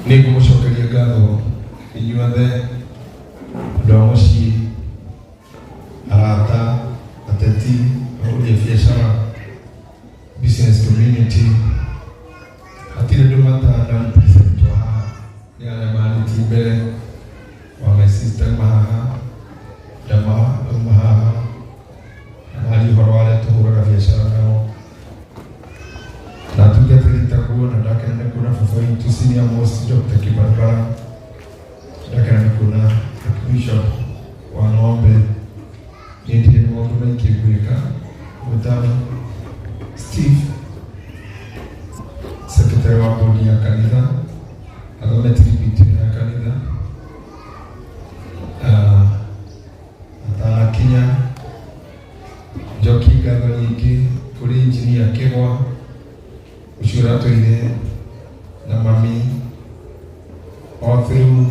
nĩngũmũcokeria ngatho inyuothe andũ a mũciĩ, arata, ateti, ahũri a biacara, business community, hatirĩ andũ matanarepresent haha nĩ arĩa marĩtie mbere wa my sister mahaha ndama mahaha na harĩ ũhoro wa arĩa tũhũraga biacara nao na tungetĩrĩtagwo na ndakena nĩ kuona baba witũ senior most Dr. Kibarbara, ndakena nĩ kuona Bishop wa Ng'ombe, nĩndirĩ nĩ maũndũ maingĩ gwĩka mũtano Steve, secretary wa bodi ya kanitha, athome tribute ya kanitha, atanakinya njoki ngatho nyingĩ kũrĩ engineer Kĩgwa ũcio ũratũire na mami all through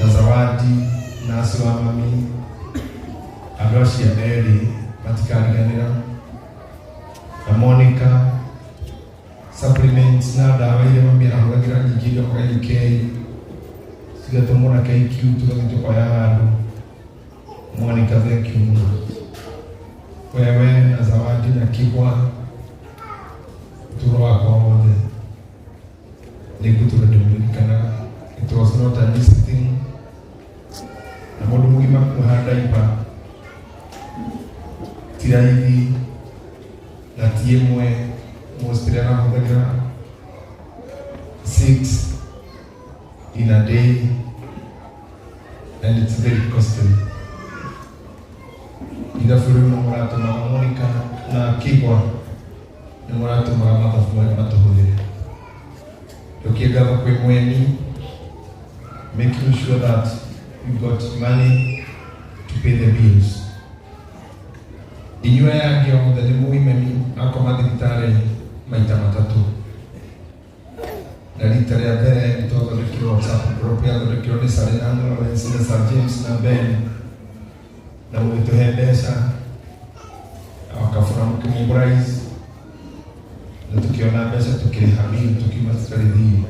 na Zawadi na acio a mami, andũ acio erĩ matikariganĩra, na Monica supplements na ndawa iria mami arahũthagĩra nyingĩ iria mũgaikei cigatũmwo na KQ tũgathiĩ tũkoya handũ. Monica, thank you mũno. Wewe na Zawadi na Kĩgwa ũtũũro wakwa wothe nĩngũtũũra ndĩmũririkanaga. It was not an easy thing. Na mũndũ mũgima kũhanda ipa ti raithi na ti ĩmwe, mostly arahũthagĩra 6 in a day and it's very costly. Ithabu rĩu nĩ mũratũmaga Monica na Kĩgwa nĩ mũratũmaga mathabu marĩa matũhũthĩre. Njokie ngatho kwĩ mweni, making sure that you got money to pay the bills. Inyuĩ angĩ o mũthenya mũimeni akoma thibitarĩ maita matatũ. Na rita rĩa mbere nĩtwathondekirwo WhatsApp group yathondekirwo nĩ Serena Lawrence na Sir James na Ben, na mũgĩtũhe mbeca na wakabũra mũkĩmobilize na tũkĩona mbeca tũkĩrĩha bill tũkiuma thibitarĩ.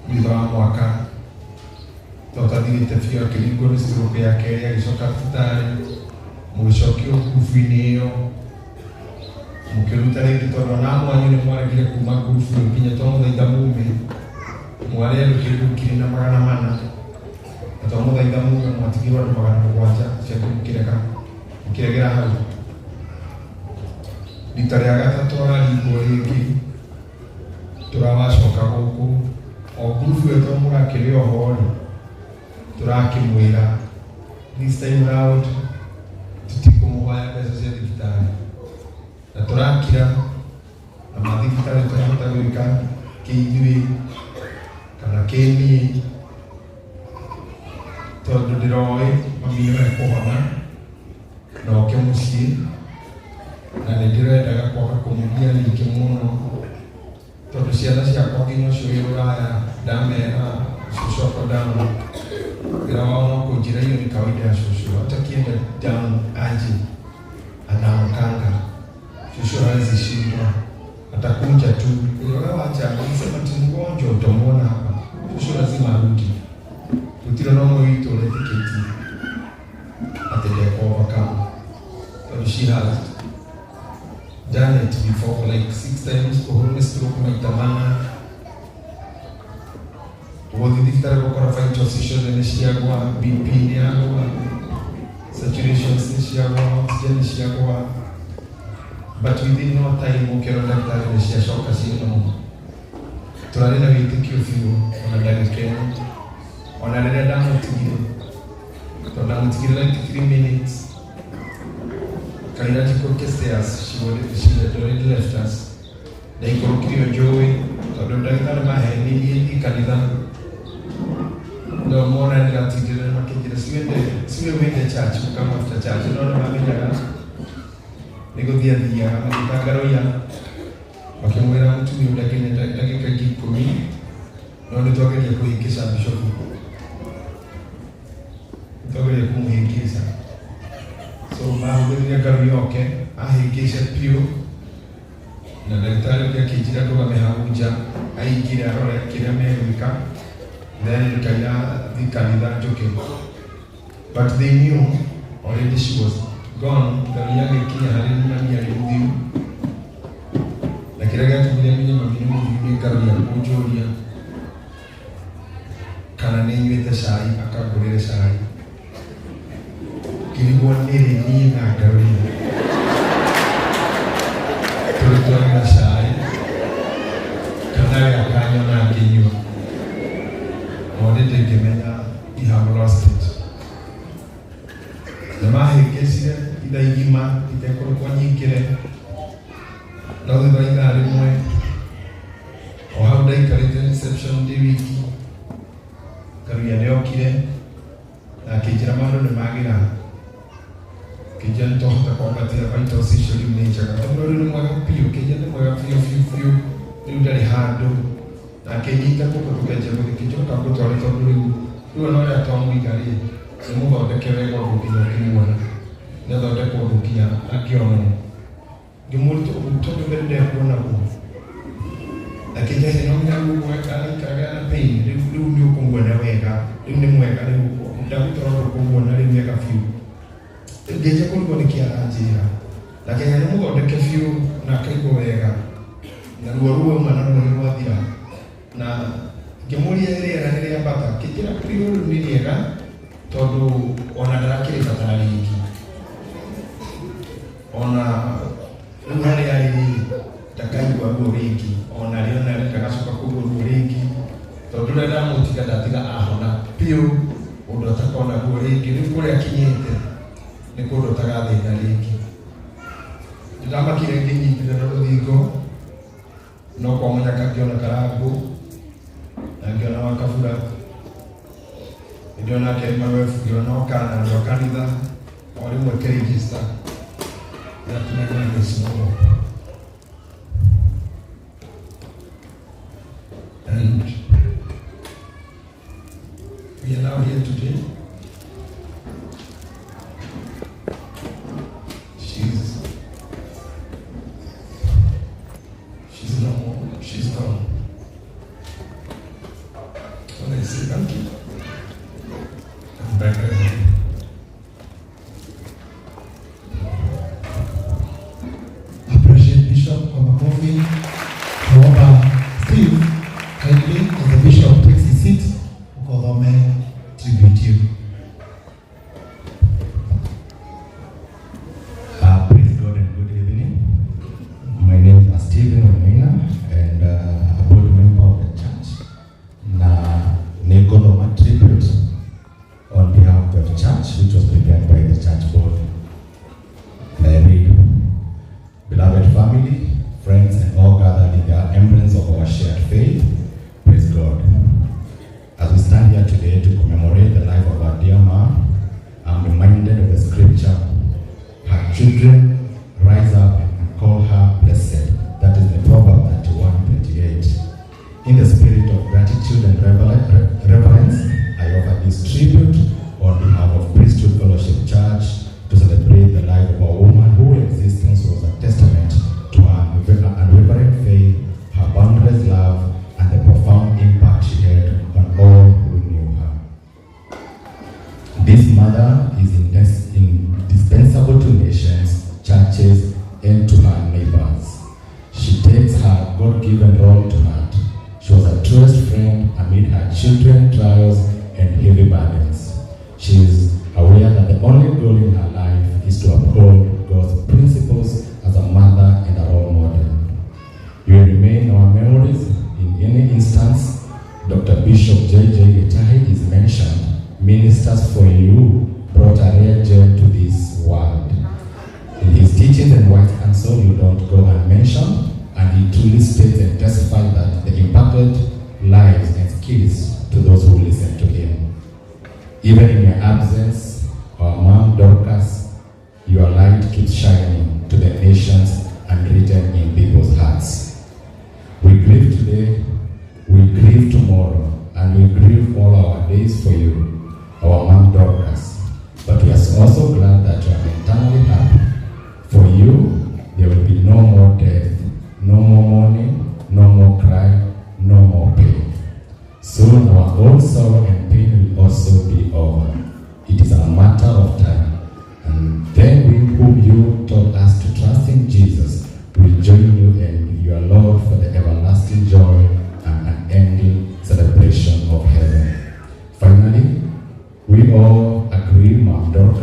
Thutha wa mwaka twathirĩte biũ akĩringwo nĩ stroke ya kerĩ agĩcoka thibitarĩ, mũgĩcokio ngurubu-inĩ ĩyo mũkĩruta rĩngĩ tondũ ona mwanyu nĩ mwaregire kuma ngurubu nginya twamũthaitha mume mwarĩ andũ kĩndũ 200,000 na twamũthaitha mume mwatigirwo andũ 700 cia mũkĩregera hau. Rita rĩa gatatũ araringwo rĩngĩ tũrawacoka gũkũ o ngurubu ĩyo twamũrakĩrĩ oho-rĩ tũrakĩmwĩra this time round tutikũmũhoya mbeca cia thibitarĩ na tũrakira na mathibitarĩ tũrahota gwĩka kĩithuĩ kana kĩniĩ tondũ ndĩroĩ mami nĩmekũhona na oke mũciĩ na nĩndĩrendaga kwaga kũmũgia rĩngĩ mũno tondũ ciana ciakwa nginya ũcio wĩ Rũraya ndamera cũcũ akwa down wĩra wao no kũnjĩra hiyo ni kawaida ya cũcũ, hata kienda down aje anaokanga cũcũ hawezi shindwa, atakunja tu wewe wacha akisema ti mgonjwa utamwona hapa, cũcũ lazima arudi tutiro no mwito le tiketi atende kwa overcome. So she has done it before like 6 times kuhurumia stroke maitamana wothi thibitarĩ gũkora vital signs nĩ ciagwa, BP nĩ yagwa, saturations nĩ ciagwa, oxygen nĩ ciagwa, but within no time ũkĩrwo ndagĩtarĩ nĩ ciacoka ciĩno. Tũrarĩ na wĩtĩkio biũ ona ndagĩka ĩno ona rĩrĩa ndamũtigire tondũ ndamũtigire like 3 minutes kairati kwa stairs she had already left us. Na ikũrũkirio njũĩ tondũ ndagĩtarĩ mahenirie kanitha no mona nĩgatigire makĩnjĩra siwe wende church kama after church no mamenyaga nĩgũthiĩ athiaga magĩtangaroia makĩmwĩra mũtumia ndagĩka 10 no nĩtwageria kũhĩngĩca bishop, twageria kũmũhĩngĩca so mahũthĩrire ngaru yoke ahĩngĩce piũ na ndagĩtarĩ ũngĩ akĩnjĩra ndũgame hau nja aingĩre arore kĩrĩa megwĩka, then nikaina thiĩ kanitha njũke. But they knew already she was gone. Ngai agĩkinya harĩ mami arĩ mũthiu, na kĩrĩa gĩatũmire menye mami nĩ mũthiu nĩ ngaruia kũnjũria kana nĩ nyuĩte cai, akangũrĩre cai. Ngĩrigwo nĩ rĩ niĩ na ngaruia tũrĩtwarĩra cai kana we akanyona ngĩnyua. Already ngĩmenya we have lost it. Na mahĩngĩcire ithaa igima itekũrũkwo nyingĩre, no thutha wa ithaa rĩmwe o hau ndaikarĩte reception ndĩ wiki, Karuia nĩokire na akĩnjĩra maũndũ nĩ magĩra, akĩnjĩra nĩtwahota kwambatĩra vitals icio rĩu nĩ njega, tondũ rĩu nĩ mwega biũ, akĩnjĩra nĩ mwega biũ, rĩu ndarĩ handũ, na akĩnyita guoko tũkenjia gũthikĩnjoka ngũtware, tondũ rĩu ona ũrĩa twamũiga-rĩ nĩ mũthondeke wega ũndũ nginya ũkĩmuona nĩ athondekwo ũndũ nginya angĩonwo. Ngĩmũria tondũ mbere ndekuona guo, akĩnjĩra no nginya gũgweka aikaraga na pain, rĩu nĩ ũkũmuona wega, rĩu nĩ mwega, rĩu ndagũtwara ũkũmuona rĩu wega biũ. Ngĩnjia kũrigwo nĩkĩ aranjĩra, na Kenya nĩ mũthondeke biũ na akaigwo wega, na ruo rwauma na ruo nĩrwathira, na ngĩmũria rĩera nĩ rĩambata, akĩnjĩra ruo rĩu nĩ rĩega tondũ ona ndarakĩrĩbatara rĩngĩ, ona rĩu harĩa arĩ ndakaigua ruo rĩngĩ, ona rĩona ndagacoka kũigua ruo rĩngĩ, tondũ rĩrĩa ndamũtiga ndatiga ahona biũ ũndũ atakona ruo rĩngĩ. Rĩu kũrĩa akinyĩte nĩ kũndũ ũtagathĩna rĩngĩ. Ndamakire ngĩnyitire na rũthingo, no kwa mũnyaka ngĩona karangũ na ngĩona wakabura, nĩndĩona Emmanuel, ngĩona Okana andũ a kanitha o rĩmwe kĩrĩgĩsta na tunaona gĩcigo. And we are now here today. She's no more. She's gone. When I say thank you, I'm back again. Appreciate Bishop Kwamakofi. However, Steve, kindly, as the Bishop takes his seat, Ukodhome tribute you. Praise God and good evening. My name is Stephen Omeina and a board member of the church. Na Negodhoma tribute on behalf of the church, which was prepared by the church board. Beloved family, friends, and all gathered in the embrace of our shared faith, praise God. As we stand here today to commemorate the life of our dear mom, I'm reminded of the scripture, her children rise up and call her blessed. That is in Proverbs 31:28. In the spirit of gratitude and reverence, I offer this tribute on behalf of Priesthood Fellowship Church to celebrate the life of a woman whose existence was a testament to her unwavering faith, her boundless love, and the profound impact she had on all who knew her. This mother is indispensable to nations, churches, and to her neighbors. She takes her God-given role to heart. She was a truest friend amid her children's trials and heavy burdens. She is aware that the only goal in her life is to uphold God's principles as a mother and a role model. You will remain in our memories in any instance. Dr. Bishop J.J. Gitahi is mentioned. Ministers for you brought a rare gem to this world. In his teachings and wise counsel, you don't go unmentioned, and he truly states and testifies that they impacted lives and skills to those who listen to him. Even in your absence, our mom Dorcas, your light keeps shining to the nations and written in people's hearts. We grieve today, we grieve tomorrow, and we grieve all our days for you, our mom Dorcas. But we are also glad that you are eternally happy. For you, there will be no more death, no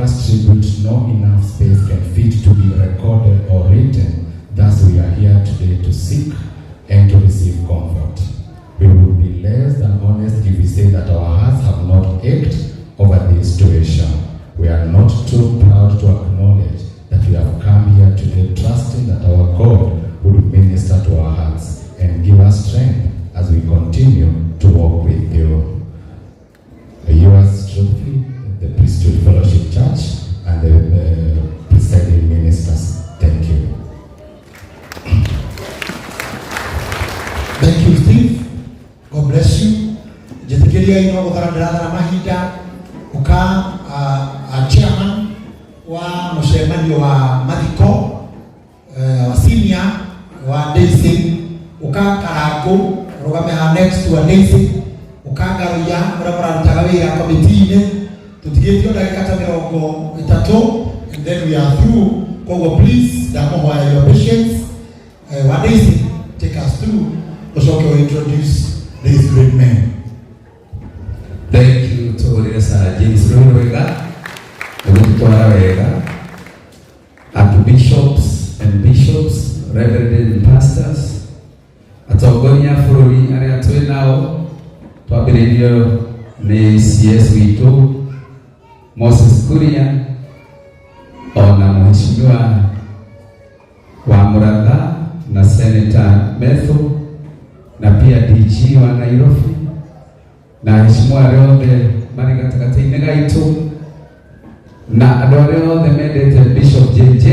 Last tribute, no enough space can fit to be recorded or written. Thus we are here today to seek and to receive comfort. We would be less than honest if we say that our hearts have not ached over this situation. We are not too proud to acknowledge that we have come here today trusting that our God would minister to our hearts and give us strength as we continue to walk with you. Yours truly, the Priesthood Fellowship Church and the presiding ministers. Thank you. Thank you, Steve. God bless you. Jetikiria ino ukarandarana mahinda uka chairman wa mshemanio wa Mathiko wa senior wa Daisy uka karago rugame ha next to Daisy uka garuya murabara tagawira committee tutigethio dakika 30 and then we are through. Kogo, please damo why your patience wa Daisy take us through. Also introduce this great man. Thank you to James Ruwega, and to bishops and bishops, reverend and pastors, atogonia fururi area tuenao twabiririo ni CS wito Moses Kuria ona mheshimiwa wa Murang'a na Senator Methu na pia DG wa Nairobi na heshimiwa rĩothe marĩ gatagatĩ-inĩ gaitũ na andũ arĩa othe mendete Bishop JJ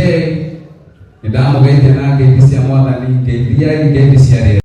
nĩ ndamũgeithia na ngeithi cia Mwathani, ngeithi cia